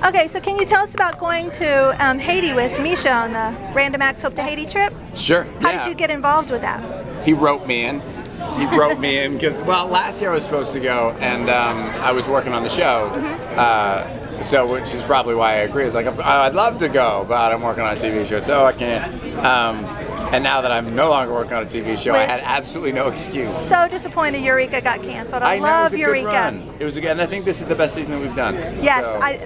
Okay, so can you tell us about going to Haiti with Misha on the Random Acts Hope2Haiti trip? Sure. How did you get involved with that? He wrote me in. He wrote me in because, well, last year I was supposed to go, and I was working on the show, so which is probably why I agree. It's like, I'd love to go, but I'm working on a TV show, so I can't. And now that I'm no longer working on a TV show, I had absolutely no excuse. So disappointed Eureka got canceled. I love know, it was a Eureka. Good run. It was, and I think this is the best season that we've done. Yes, so, I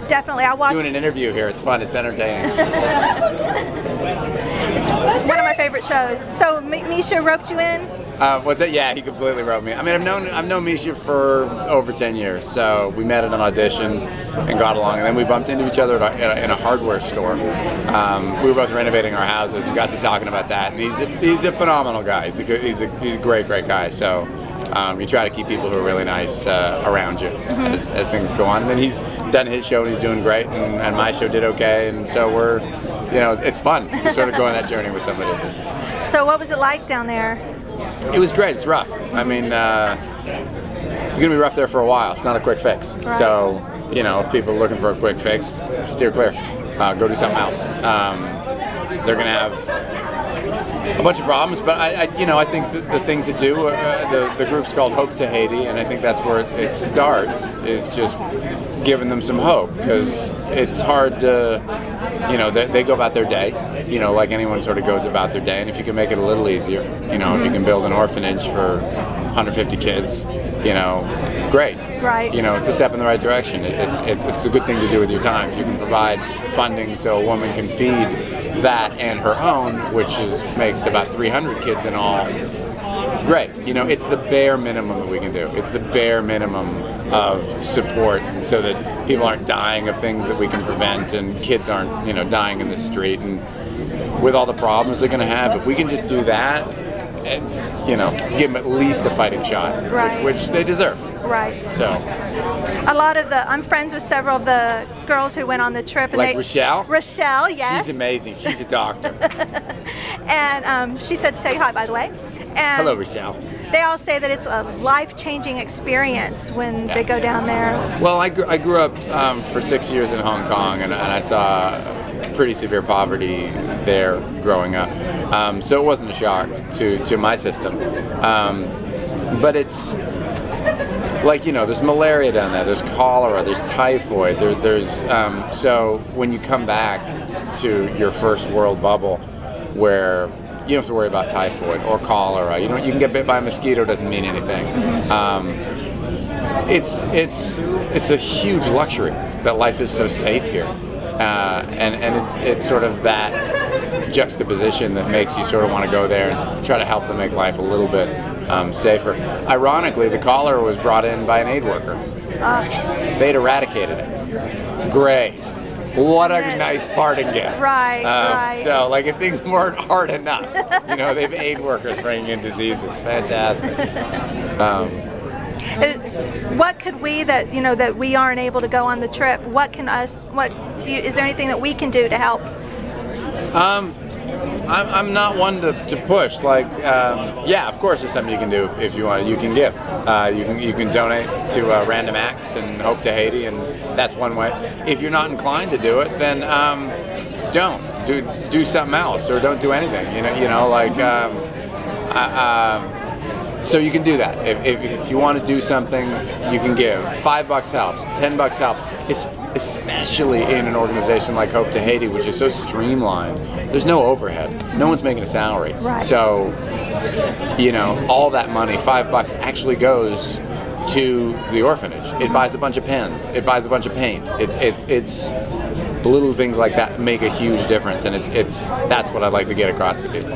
definitely. I watched. Doing an interview here, it's fun, it's entertaining. It's one of my favorite shows. So Misha roped you in? What's that? Yeah, he completely wrote me. I mean, I've known Misha for over 10 years. So we met at an audition and got along, and then we bumped into each other in a hardware store. We were both renovating our houses and got to talking about that. And he's a phenomenal guy. He's a great guy. So you try to keep people who are really nice around you as things go on. And then he's done his show and he's doing great, and my show did okay. And so we're, it's fun to sort of go on that journey with somebody. So what was it like down there? It was great. It's rough. I mean, it's going to be rough there for a while. It's not a quick fix. Right. So, if people are looking for a quick fix, steer clear. Go do something else. They're going to have a bunch of problems, but I think the thing to do, the group's called Hope2Haiti, and I think that's where it starts, is just giving them some hope, because it's hard to, they go about their day, like anyone sort of goes about their day, and if you can make it a little easier, if you can build an orphanage for 150 kids, great. Right. It's a step in the right direction. It's a good thing to do with your time. If you can provide funding so a woman can feed that and her own, which makes about 300 kids in all, great. It's the bare minimum that we can do. It's the bare minimum of support so that people aren't dying of things that we can prevent, and kids aren't, dying in the street and with all the problems they're going to have. If we can just do that, give them at least a fighting shot, right. which they deserve. Right. So, I'm friends with several of the girls who went on the trip. And Rochelle? Rochelle, yes. She's amazing. She's a doctor. And she said to say hi, by the way. And hello, Rochelle. They all say that it's a life-changing experience when they go down there. Well, I grew up for 6 years in Hong Kong, and I saw pretty severe poverty there growing up. So it wasn't a shock to my system. But it's like, there's malaria down there, there's cholera, there's typhoid, there's so when you come back to your first world bubble where you don't have to worry about typhoid or cholera, you can get bit by a mosquito, doesn't mean anything. It's a huge luxury that life is so safe here, and it's sort of that juxtaposition that makes you sort of want to go there and try to help them make life a little bit safer. Ironically, the cholera was brought in by an aid worker. They'd eradicated it. Great. What a nice parting gift. Right, right. So, like, if things weren't hard enough, they've aid workers bringing in diseases. Fantastic. What could we that we aren't able to go on the trip? Is there anything that we can do to help? I'm not one to push. Like, yeah, of course, there's something you can do if you want. You can give. You can donate to Random Acts and Hope2Haiti, and that's one way. If you're not inclined to do it, then don't do something else, or don't do anything. So you can do that. If you want to do something, you can give. $5 helps. $10 helps. Especially in an organization like Hope2Haiti, which is so streamlined. There's no overhead. No one's making a salary. Right. So, all that money, $5, actually goes to the orphanage. It buys a bunch of pens. It buys a bunch of paint. It's little things like that make a huge difference, and that's what I'd like to get across to people.